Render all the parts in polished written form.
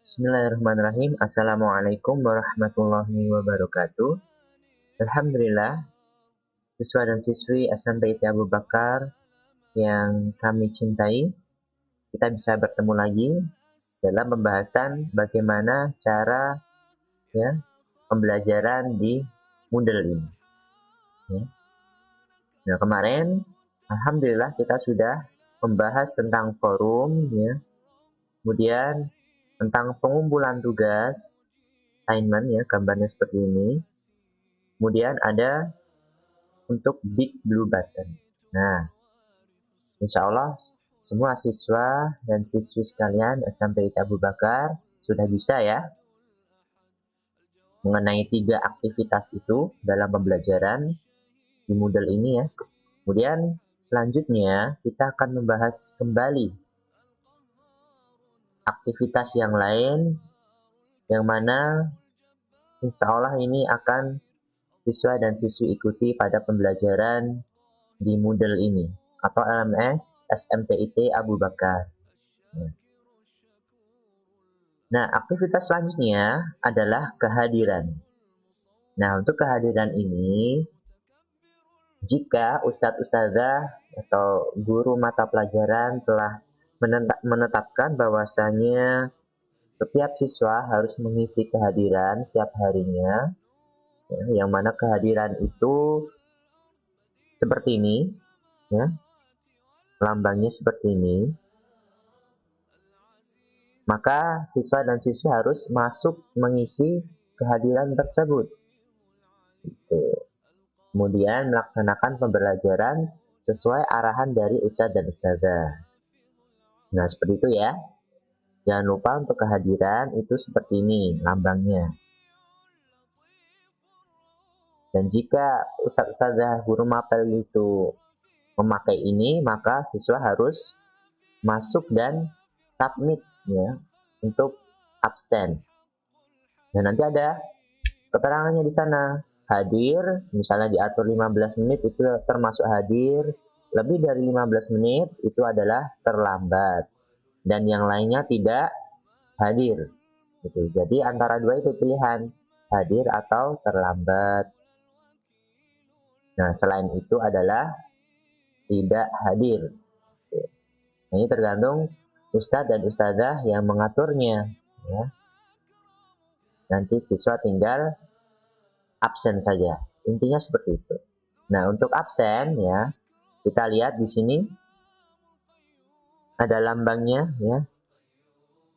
Bismillahirrahmanirrahim. Assalamualaikum warahmatullahi wabarakatuh. Alhamdulillah, siswa dan siswi SMP IT Abu Bakar yang kami cintai, kita bisa bertemu lagi dalam pembahasan bagaimana cara pembelajaran di Moodle ini. Nah, kemarin alhamdulillah kita sudah membahas tentang forum, kemudian tentang pengumpulan tugas, assignment, gambarnya seperti ini. Kemudian ada untuk big blue button. Nah, insya Allah semua siswa dan siswi sekalian SMP IT Abu Bakar sudah bisa ya mengenai 3 aktivitas itu dalam pembelajaran di Moodle ini ya. Kemudian selanjutnya kita akan membahas kembali aktivitas yang lain yang mana insya Allah ini akan siswa dan siswi ikuti pada pembelajaran di Moodle ini atau LMS SMPIT Abu Bakar. Nah, aktivitas selanjutnya adalah kehadiran. Nah, untuk kehadiran ini, jika Ustadz-Ustadzah atau guru mata pelajaran telah menetapkan bahwasanya setiap siswa harus mengisi kehadiran setiap harinya, yang mana kehadiran itu seperti ini, lambangnya seperti ini, maka siswa dan siswi harus masuk mengisi kehadiran tersebut. Kemudian melaksanakan pembelajaran sesuai arahan dari Ustadz dan Ustadzah. Nah, seperti itu ya. Jangan lupa untuk kehadiran itu seperti ini lambangnya. Dan jika Ustadz-Ustadzah guru mapel itu memakai ini, maka siswa harus masuk dan submit untuk absen. Dan nanti ada keterangannya di sana. Hadir, misalnya diatur 15 menit itu termasuk hadir, lebih dari 15 menit itu adalah terlambat, dan yang lainnya tidak hadir. Jadi antara dua itu pilihan, hadir atau terlambat. Nah, selain itu adalah tidak hadir. Ini tergantung Ustadz dan Ustadzah yang mengaturnya. Nanti siswa tinggal absen saja. Intinya seperti itu. Nah, untuk absen kita lihat di sini ada lambangnya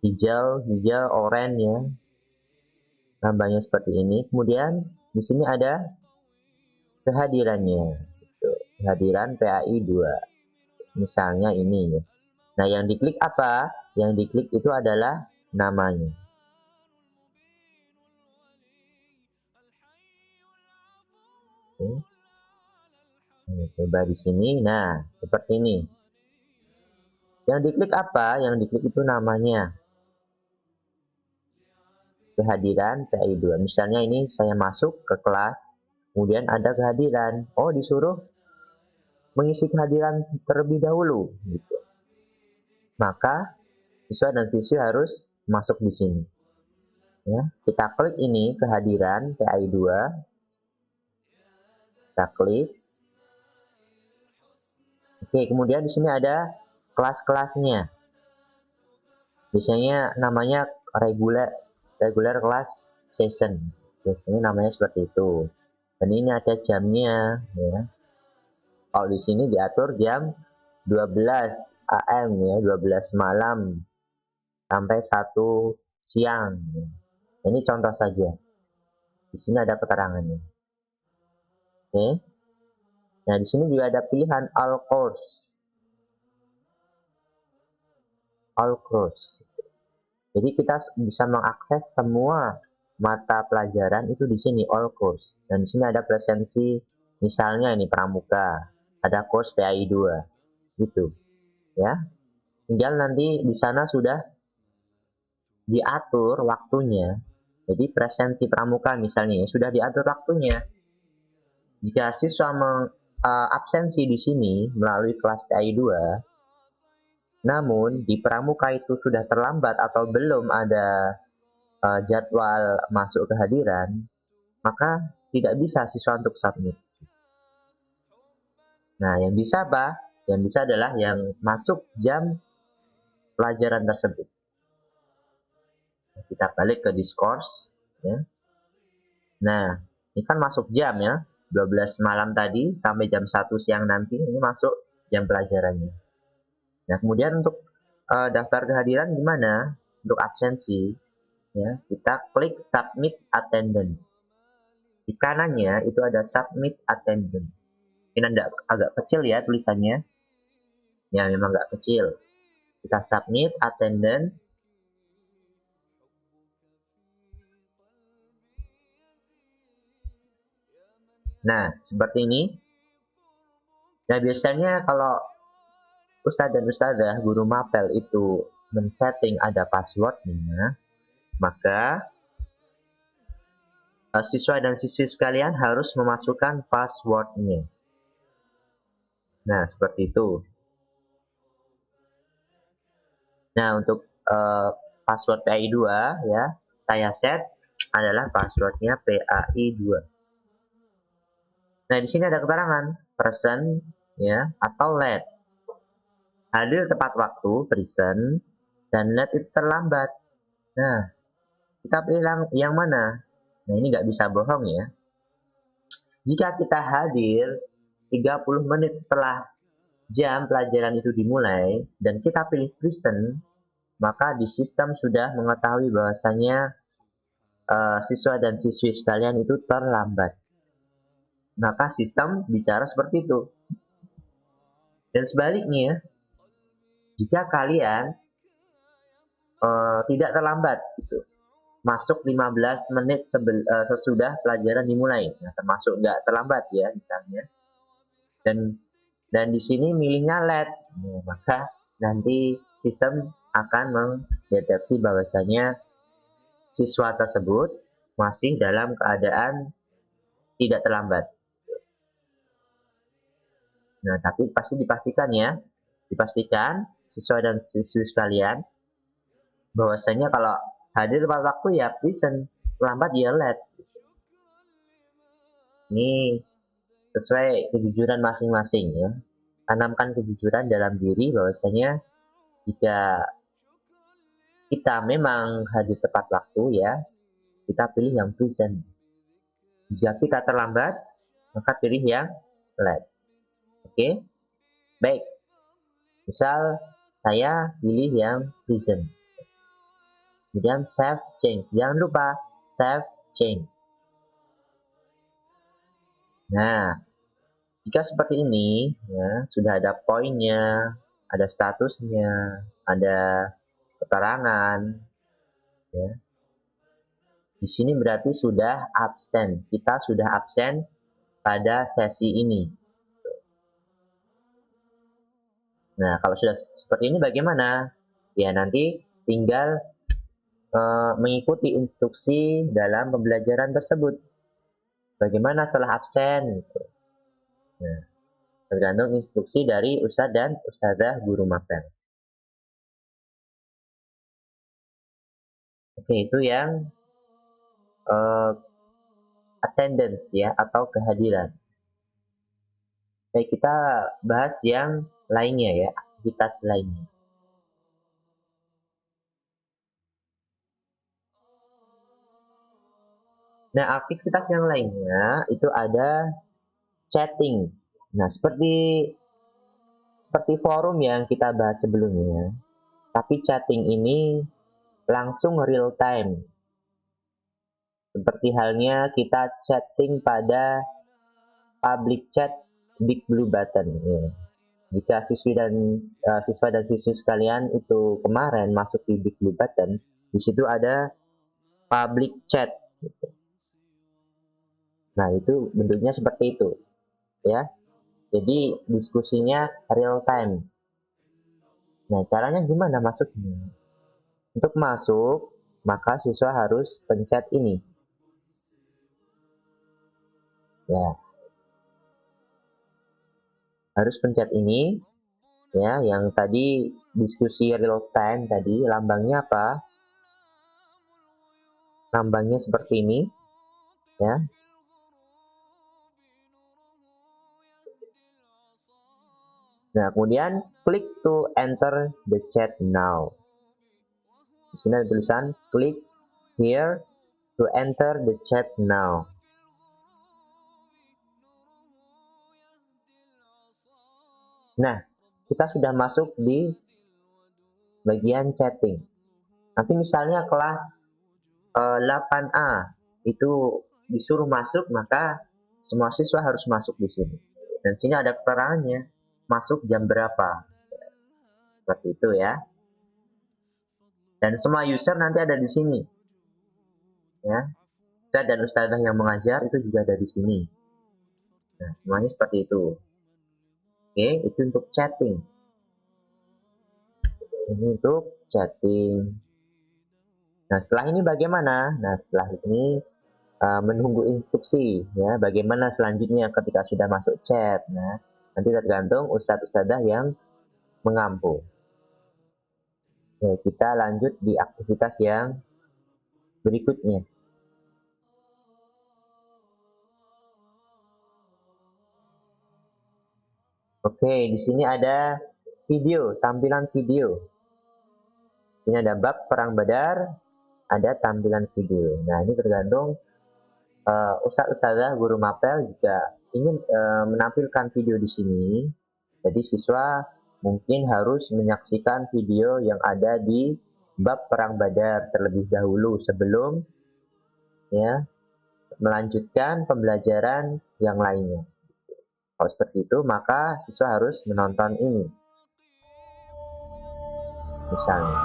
hijau, oranye lambangnya seperti ini. Kemudian di sini ada kehadirannya. Kehadiran PAI 2. Misalnya ini Nah, yang diklik apa? Yang diklik itu adalah namanya. Coba di sini. Nah, seperti ini. Yang diklik apa? Yang diklik itu namanya. Kehadiran PAI 2. Misalnya ini saya masuk ke kelas, kemudian ada kehadiran. Oh, disuruh mengisi kehadiran terlebih dahulu. Maka siswa dan siswi harus masuk di sini. Kita klik ini kehadiran PAI 2. Kita klik. Oke, kemudian di sini ada kelas-kelasnya. Biasanya namanya regular class session. Biasanya namanya seperti itu. Dan ini ada jamnya Kalau di sini diatur jam 12 AM 12 malam sampai 1 siang. Ini contoh saja. Di sini ada keterangannya. Oke. Nah, di sini juga ada pilihan all course. All course. Jadi kita bisa mengakses semua mata pelajaran itu di sini all course. Dan di sini ada presensi, misalnya ini pramuka, ada course PAI 2. Gitu. Tinggal nanti di sana sudah diatur waktunya. Jadi presensi pramuka misalnya sudah diatur waktunya. Jika siswa absensi di sini melalui kelas PAI 2, Namun di pramuka itu sudah terlambat atau belum ada jadwal masuk kehadiran, maka tidak bisa siswa untuk submit. Nah, yang bisa apa? Yang bisa adalah yang masuk jam pelajaran tersebut. Kita balik ke Discourse, ya. Nah, ini kan masuk jam ya, 12 malam tadi sampai jam 1 siang nanti, ini masuk jam pelajarannya. Nah, kemudian untuk daftar kehadiran gimana? Untuk absensi, ya, kita klik Submit Attendance. Di kanannya itu ada Submit Attendance. Ini agak kecil ya tulisannya. Ya, memang agak kecil. Kita Submit Attendance. Nah, seperti ini. Nah, biasanya kalau Ustadz dan Ustadzah guru mapel itu men-setting ada passwordnya, maka siswa dan siswi sekalian harus memasukkan passwordnya. Nah, seperti itu. Nah, untuk password PAI 2 ya, saya set adalah passwordnya PAI 2. Nah, di sini ada keterangan present ya atau late. Hadir tepat waktu present dan late itu terlambat. Nah, kita pilih yang mana? Nah, ini nggak bisa bohong ya. Jika kita hadir 30 menit setelah jam pelajaran itu dimulai dan kita pilih present, maka di sistem sudah mengetahui bahwasanya siswa dan siswi sekalian itu terlambat. Maka sistem bicara seperti itu. Dan sebaliknya, jika kalian tidak terlambat, gitu, masuk 15 menit sesudah pelajaran dimulai, nah, termasuk nggak terlambat ya misalnya, dan di sini milihnya late, nah, maka nanti sistem akan mendeteksi bahwasanya siswa tersebut masih dalam keadaan tidak terlambat. Nah, tapi pasti dipastikan ya, dipastikan siswa dan siswi sekalian bahwasanya kalau hadir tepat waktu ya present, terlambat ya late. Ini sesuai kejujuran masing-masing ya. Tanamkan kejujuran dalam diri bahwasanya jika kita memang hadir tepat waktu ya, kita pilih yang present. Jika kita terlambat, maka pilih yang late. Oke? Baik. Misal saya pilih yang present. Kemudian save change. Jangan lupa save change. Nah, jika seperti ini, ya, sudah ada poinnya, ada statusnya, ada keterangan, ya. Di sini berarti sudah absen. Kita sudah absen pada sesi ini. Nah, kalau sudah seperti ini bagaimana? Ya, nanti tinggal mengikuti instruksi dalam pembelajaran tersebut. Bagaimana setelah absen? Nah, tergantung instruksi dari Ustadz dan Ustadzah guru mapel. Oke, itu yang attendance ya atau kehadiran. Baik, kita bahas yang lainnya ya, aktivitas lainnya. Nah, aktivitas yang lainnya itu ada chatting. Nah, seperti forum yang kita bahas sebelumnya, tapi chatting ini langsung real time. Seperti halnya kita chatting pada public chat Big Blue Button. Ya. Jika siswa dan siswi sekalian itu kemarin masuk di Big Blue Button, di situ ada public chat. Gitu. Nah, itu bentuknya seperti itu, ya. Jadi diskusinya real time. Nah, caranya gimana masuknya? Untuk masuk, maka siswa harus pencet ini. Ya. Harus pencet ini. Ya, yang tadi diskusi real time tadi lambangnya apa? Lambangnya seperti ini, ya. Nah, kemudian klik to enter the chat now. Di sini ada tulisan click here to enter the chat now. Nah, kita sudah masuk di bagian chatting. Nanti misalnya kelas 8A itu disuruh masuk, maka semua siswa harus masuk di sini. Dan sini ada keterangannya, masuk jam berapa. Seperti itu ya. Dan semua user nanti ada di sini. Ya. Ustadz dan ustadzah yang mengajar itu juga ada di sini. Nah, semuanya seperti itu. Oke, itu untuk chatting. Ini untuk chatting. Nah, setelah ini bagaimana? Nah, setelah ini menunggu instruksi ya, bagaimana selanjutnya ketika sudah masuk chat. Nah, nanti tergantung ustadz ustadzah yang mengampu. Oke, kita lanjut di aktivitas yang berikutnya. Oke, di sini ada video, tampilan video. Ini ada bab perang Badar, ada tampilan video. Nah, ini tergantung ustadz ustadzah guru mapel jika ingin menampilkan video di sini. Jadi siswa mungkin harus menyaksikan video yang ada di bab perang Badar terlebih dahulu sebelum ya melanjutkan pembelajaran yang lainnya. Kalau seperti itu, maka siswa harus menonton ini. Misalnya.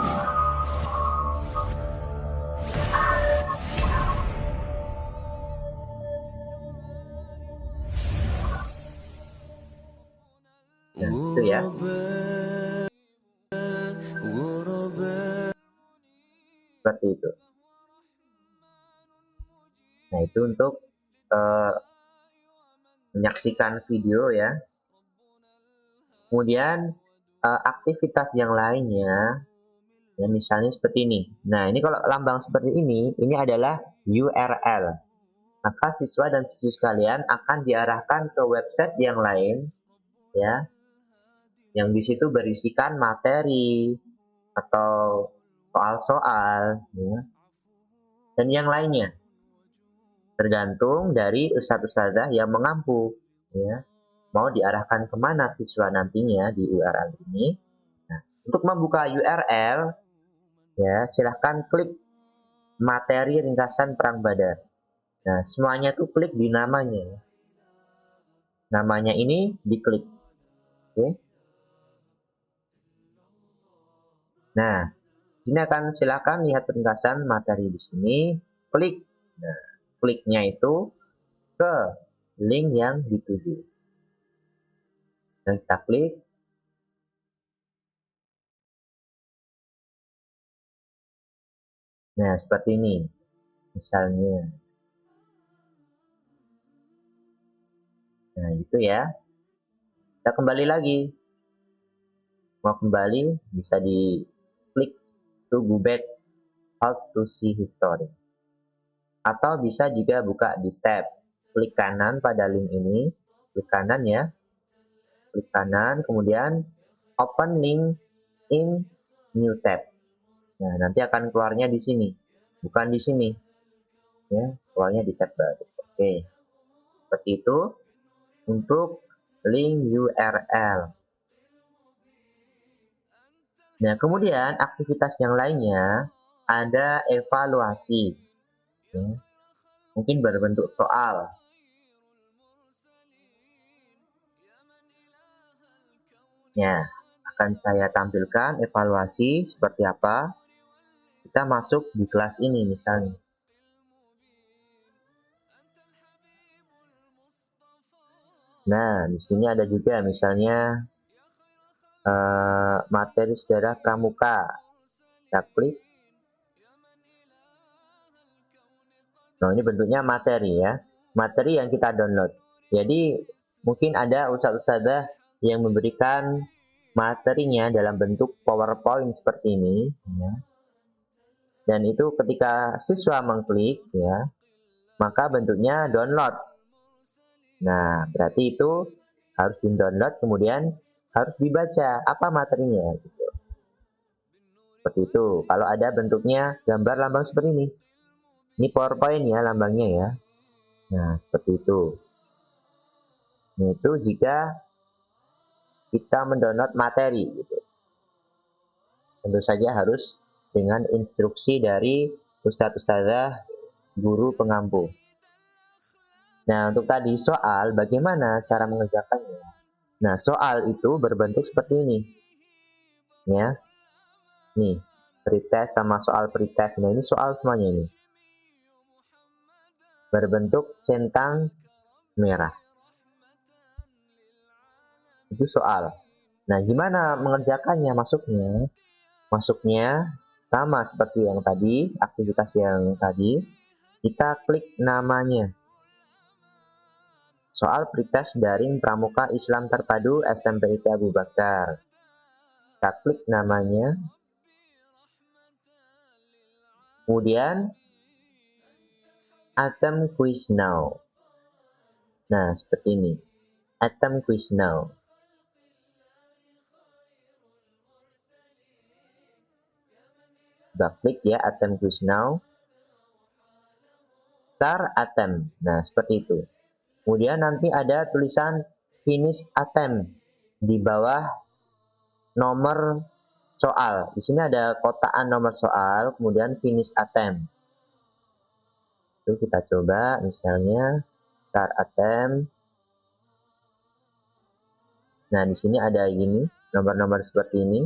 Nah, itu ya. Seperti itu. Nah, itu untuk menyaksikan video ya. Kemudian aktivitas yang lainnya, ya misalnya seperti ini. Nah, ini kalau lambang seperti ini adalah URL. Maka siswa dan siswi sekalian akan diarahkan ke website yang lain, ya, yang di situ berisikan materi atau soal-soal, ya, dan yang lainnya. Tergantung dari ustadz-ustadzah yang mengampu, ya, mau diarahkan kemana siswa nantinya di URL ini. Nah, untuk membuka URL, ya silahkan klik materi ringkasan perang Badar. Nah, semuanya tuh klik di namanya. Namanya ini diklik. Oke. Nah, ini akan silakan lihat ringkasan materi di sini. Klik. Nah, kliknya itu ke link yang dituju. Dan kita klik. Nah, seperti ini. Misalnya. Nah, itu ya. Kita kembali lagi. Mau kembali, bisa di klik to go back, how to see history. Atau bisa juga buka di tab. Klik kanan pada link ini. Klik kanan ya. Klik kanan, kemudian open link in new tab. Nah, nanti akan keluarnya di sini, bukan di sini. Ya, keluarnya di tab baru. Oke. Seperti itu untuk link URL. Nah, kemudian aktivitas yang lainnya ada evaluasi. Ya. Mungkin berbentuk soal. Ya, akan saya tampilkan evaluasi seperti apa. Kita masuk di kelas ini misalnya. Nah, di sini ada juga misalnya materi sejarah pramuka. Kita klik. Nah, ini bentuknya materi ya. Materi yang kita download. Jadi, mungkin ada ustadz-ustadzah yang memberikan materinya dalam bentuk PowerPoint seperti ini, ya. Dan itu ketika siswa mengklik, ya, maka bentuknya download. Nah, berarti itu harus di-download, kemudian harus dibaca apa materinya, gitu. Seperti itu. Kalau ada bentuknya gambar lambang seperti ini. Ini PowerPoint ya lambangnya ya. Nah, seperti itu. Nah, itu jika kita mendownload materi, gitu. Tentu saja harus dengan instruksi dari ustadz-ustadzah, guru pengampu. Nah, untuk tadi soal, bagaimana cara mengerjakannya? Nah, soal itu berbentuk seperti ini. Ya. Nih, pretest sama soal pretest. Nah, ini soal semuanya ini. Berbentuk centang merah. Itu soal. Nah, gimana mengerjakannya masuknya? Masuknya sama seperti yang tadi, aktivitas yang tadi. Kita klik namanya. Soal pretest daring Pramuka Islam Terpadu SMP IT Abu Bakar. Kita klik namanya. Kemudian attempt quiz now. Nah, seperti ini. Attempt quiz now. Kita klik ya attempt quiz now. Start attempt. Nah, seperti itu. Kemudian nanti ada tulisan finish attempt di bawah nomor soal. Di sini ada kotaan nomor soal, kemudian finish attempt. Itu kita coba misalnya start attempt. Nah, di sini ada gini, nomor-nomor seperti ini.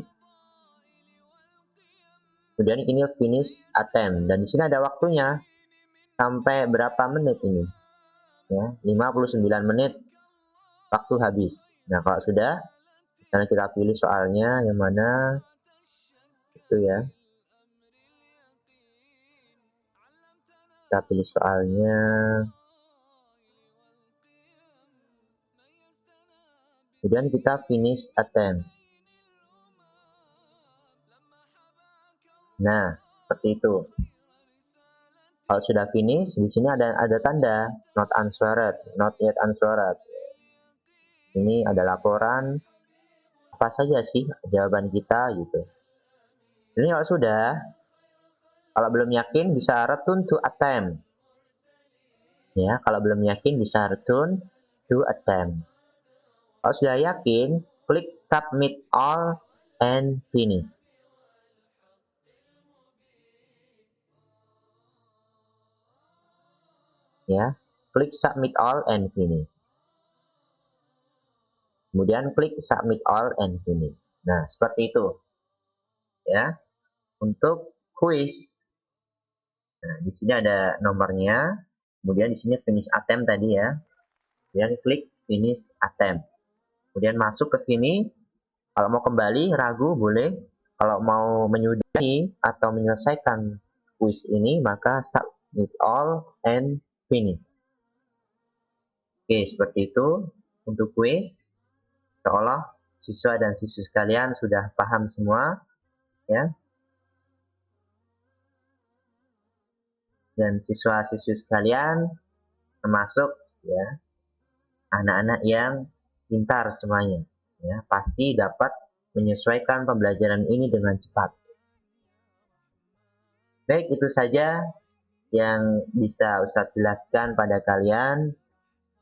Kemudian ini finish attempt dan di sini ada waktunya sampai berapa menit ini. Ya, 59 menit waktu habis. Nah, kalau sudah, misalnya kita pilih soalnya yang mana itu ya. Kita pilih soalnya. Kemudian kita finish attempt. Nah, seperti itu. Kalau sudah finish, di sini ada tanda not answered, not yet answered. Ini ada laporan apa saja sih jawaban kita gitu. Ini kalau sudah, kalau belum yakin bisa return to attempt. Ya, kalau belum yakin bisa return to attempt. Kalau sudah yakin, klik submit all and finish. Ya, klik submit all and finish. Kemudian klik submit all and finish. Nah, seperti itu. Ya. Untuk quiz. Nah, di sini ada nomornya. Kemudian di sini finish attempt tadi ya. Kemudian klik finish attempt. Kemudian masuk ke sini. Kalau mau kembali ragu boleh. Kalau mau menyudahi atau menyelesaikan quiz ini maka submit all and finish. Oke, seperti itu untuk quiz. Seolah siswa dan siswi sekalian sudah paham semua, ya. Dan siswa-siswi sekalian termasuk ya anak-anak yang pintar semuanya, ya pasti dapat menyesuaikan pembelajaran ini dengan cepat. Baik, itu saja yang bisa Ustadz jelaskan pada kalian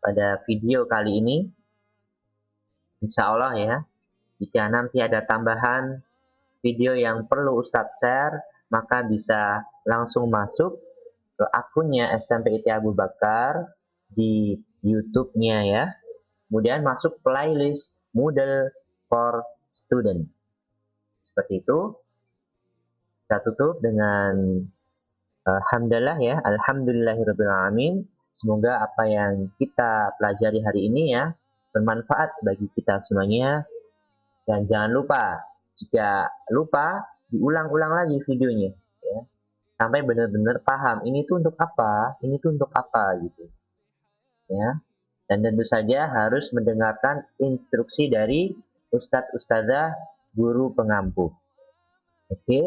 pada video kali ini. Insya Allah ya, jika nanti ada tambahan video yang perlu Ustadz share, maka bisa langsung masuk ke akunnya SMP IT Abu Bakar di YouTube-nya ya. Kemudian masuk playlist Moodle for Student. Seperti itu. Kita tutup dengan hamdalah ya, alhamdulillahirrabbilalamin. Semoga apa yang kita pelajari hari ini ya bermanfaat bagi kita semuanya. Dan jangan lupa, jika lupa diulang-ulang lagi videonya ya. Sampai benar-benar paham ini tuh untuk apa, ini tuh untuk apa gitu. Ya. Dan tentu saja harus mendengarkan instruksi dari Ustadz Ustadzah, guru pengampu. Oke,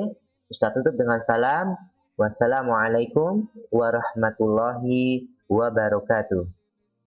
Ustadz tutup dengan salam. Wassalamualaikum warahmatullahi wabarakatuh.